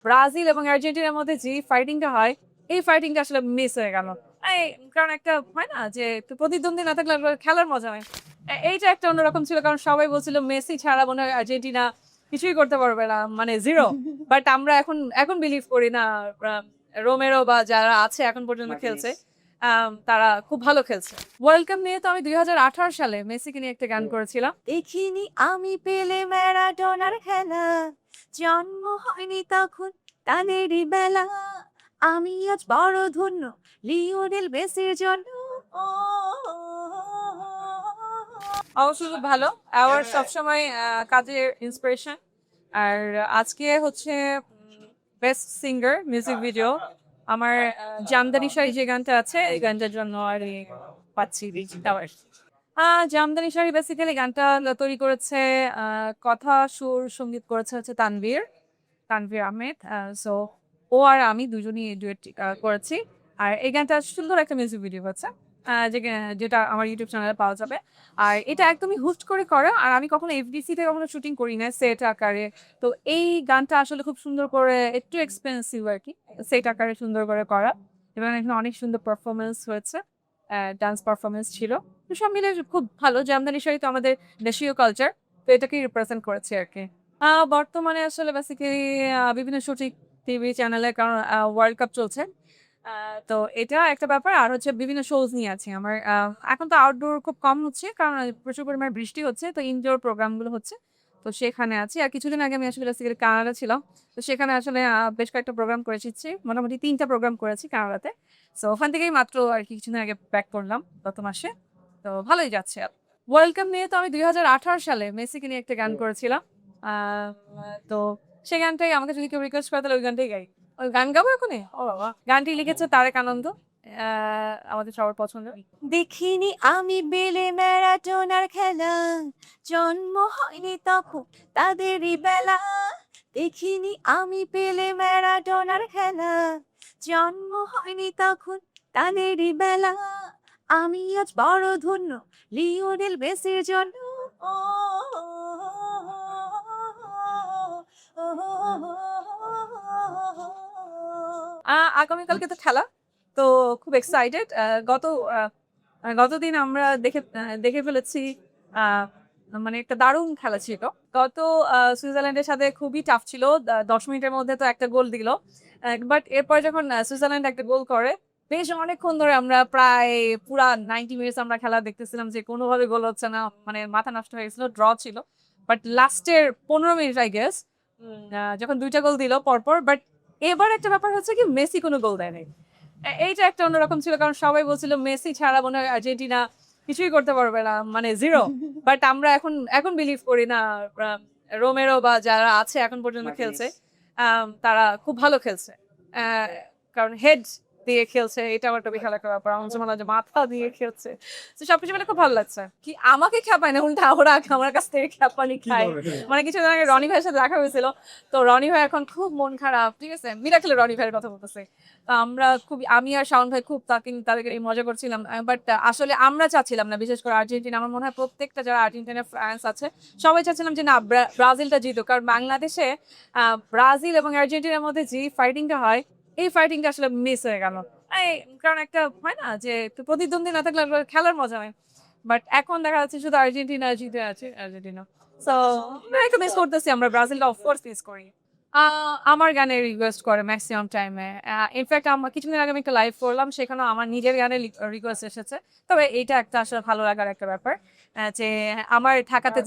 Brazil এবং আর্জেন্টিনার মধ্যে যে ফাইটিংটা হয়, এই ফাইটিংটা আসলে মিস হয়ে গেল। এই কারণ একটা হয় না যে প্রতিদ্বন্দ্বী না থাকলে আসলে খেলার মজা হয়। এইটা একটা অন্যরকম ছিল কারণ সবাই বলছিল মেসি ছাড়া মনে হয় আর্জেন্টিনা কিছুই করতে পারবে না। মানে 0। বাট আমরা এখন বিলিভ করি না। আ রোমেরো বা যারা আছে এখন পর্যন্ত খেলছে, তারা খুব ভালো খেলছে। ওয়ার্ল্ড কাপ নিয়ে তো আমি ২০১৮ সালে মেসিকে নিয়ে একটা গান করেছিলাম। দেখিনি আমি পেলে ম্যারাডোনার খেলা, জন্ম হয়নি তখন তাদেরই বেলা। আমি আজ বড় ধন্য লিওনেল মেসির জন্য। অবশ্য খুব ভালো। আমার সবসময় কাজের ইন্সপিরেশন। আর আজকে হচ্ছে বেস্ট সিঙ্গার মিউজিক ভিডিও আমার জামদানি শাড়ি যে গানটা আছে এই গানটার জন্য আর পাচ্ছি অ্যাওয়ার্ড। জামদানি শাড়ি বেসিক্যালি গানটা তৈরি করেছে কথা, সুর, সঙ্গীত করেছে হচ্ছে তানভীর আহমেদ। সো ও আর আমি দুজনই ডুয়েট করেছি। আর এই গানটা সুন্দর একটা মিউজিক ভিডিও আছে, যেটা আমার ইউটিউব চ্যানেলে পাওয়া যাবে। আর এটা একদমই হুট করে করা। আর আমি কখনো এফডিসি তে কখনো শুটিং করি না সেট আকারে। তো এই গানটা আসলে খুব সুন্দর করে, একটু এক্সপেন্সিভ আরকি। সেট আকারে সুন্দর করে করা। এবং এখানে অনেক সুন্দর পারফরম্যান্স হয়েছে। ডান্স পারফরম্যান্স ছিল। তো সব মিলে খুব ভালো। জামদানি শাড়ি তো আমাদের দেশীয় কালচার। তো এটাকেই রিপ্রেজেন্ট করেছি আরকি। বর্তমানে আসলে বেসিক্যালি বিভিন্ন শুটিং টিভি চ্যানেলে কারণ ওয়ার্ল্ড কাপ চলছে। আ তো এটা একটা ব্যাপার। আর হচ্ছে বিভিন্ন শোজ নিয়ে আছি। আমার এখন তো আউটডোর খুব কম হচ্ছে কারণ প্রচুর পরিমাণে বৃষ্টি হচ্ছে। তো ইনডোর প্রোগ্রাম গুলো হচ্ছে। তো সেখানে আছি। আর কিছুদিন আগে আমি আসলে বেসিক্যালি কানাডা ছিলাম। তো সেখানে আসলে বেশ কয়েকটা প্রোগ্রাম করেছি। মোটামুটি ৩ টা প্রোগ্রাম করেছি কানাডাতে। সো ওখান থেকেই মাত্র আরকি কিছুদিন আগে ব্যাক করলাম গত মাসে। তো ভালোই যাচ্ছে। ওয়ার্ল্ড কাপ নিয়ে তো আমি ২০১৮ সালে মেসিকে নিয়ে একটা গান করেছিলাম। আ তো সেই গানটাই আমাকে যদি কেউ রিকোয়েস্ট করে তাহলে ওই গানটাই গাই। ওই গান গাবো এখনই? ও বাবা! গানটি লিখেছে তারেক আনন্দ। আ আমাদের সবার পছন্দের। দেখিনি আমি পেলে ম্যারাডোনার খেলা, জন্ম হয়নি তখন তাদেরই বেলা। দেখিনি আমি পেলে ম্যারাডোনার খেলা, জন্ম হয়নি তখন তাদেরই বেলা। আমি আজ বড় ধন্য লিওনেল মেসির জন্য। আগামীকালকে তো খেলা। তো খুব এক্সাইটেড। আ গতদিন আমরা দেখে ফেলেছি। আ মানে একটা দারুণ খেলা ছিল। গত সুইজারল্যান্ডের সাথে খুবই টাফ ছিল। ১০ মিনিটের মধ্যে তো একটা গোল দিল। বাট এরপর যখন সুইজারল্যান্ড একটা গোল করে, বেশ অনেকক্ষণ ধরে আমরা প্রায় পুরা 90 মিনিটস আমরা খেলা দেখতেছিলাম যে কোনোভাবে গোল হচ্ছে না। মানে মাথা নষ্ট হয়ে গেছিল। ড্র ছিল। বাট লাস্টের ১৫ মিনিট আই গেস যখন ২ টা গোল দিল পরপর। বাট এবার একটা ব্যাপার হচ্ছে কি মেসি কোনো গোল দেয় নাই। এইটা একটা অন্যরকম ছিল কারণ সবাই বলছিল মেসি ছাড়া মনে হয় আর্জেন্টিনা কিছুই করতে পারবে না। মানে 0। বাট আমরা এখন বিলিভ করি না। আ রোমেরো বা যারা আছে এখন পর্যন্ত খেলছে, তারা খুব ভালো খেলছে। অ্যা কারণ হেড দিয়ে খেলছে। এটা আমার একটা বিশাল একটা ব্যাপার। আমার কাছে মনে হয় যে মাথা দিয়ে খেলছে। তো সবকিছু মিলে খুব ভালো লাগছে। কি আমাকে খেপায় না উল্টা ওরা আমার কাছ থেকে খেপানি খায়। মানে কিছুদিন আগে রনি ভাইয়ের সাথে দেখা হয়েছিল। তো রনি ভাই এখন খুব মন খারাপ। ঠিক আছে? মিরাকেলের রনি ভাইয়ের কথা বলতেছি। তো আমরা আমি আর শাওন ভাই খুব তাদেরকে এই মজা করছিলাম। বাট আসলে আমরা চাচ্ছিলাম না। বিশেষ করে আর্জেন্টিনা। আমার মনে হয় প্রত্যেকটা যারা আর্জেন্টিনার ফ্যান্স আছে, সবাই চাচ্ছিলাম যে না ব্রাজিলটা জিতুক। কারণ বাংলাদেশে আ ব্রাজিল এবং আর্জেন্টিনার মধ্যে যে ফাইটিংটা হয়, এই ফাইটিংটা আসলে মিস হয়ে গেল। এই কারণ একটা হয় না যে প্রতিদ্বন্দ্বী না থাকলে আসলে খেলার মজা হয়। বাট এখন দেখা যাচ্ছে শুধু আর্জেন্টিনা জিতে আছে আর্জেন্টিনা। সো একটু মিস করতেছি আমরা ব্রাজিলটা অফ কোর্স মিস করি। আ আমার গানের রিকোয়েস্ট করে মেক্সিমাম টাইমে। ইনফেক্ট কিছুদিন আগে আমি একটা লাইভ করলাম। সেখানেও আমার নিজের গানের রিকোয়েস্ট এসেছে। তবে এইটা একটা আসলে ভালো লাগার একটা ব্যাপার। যে আমার ঢাকাতে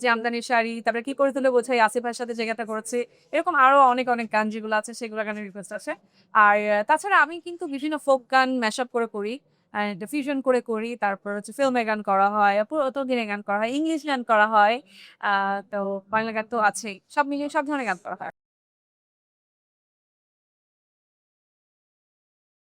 জামদানির শাড়ি, তারপরে কি করে তুলে বোঝাই আসিফের সাথে যে গানটা করেছি। এরকম আরো অনেক গান যেগুলো আছে সেগুলো গানের রিকোয়েস্ট আছে। আর তাছাড়া আমি কিন্তু বিভিন্ন ফোক গান ম্যাশ আপ করে করি। ফিউশন করে করি। তারপর হচ্ছে ফিল্মের গান করা হয়, পুরাতন দিনের গান করা হয়, ইংলিশ গান করা হয়। আ তো বাংলা গান তো আছেই। সব মিলিয়ে সব ধরনের গান করা হয়।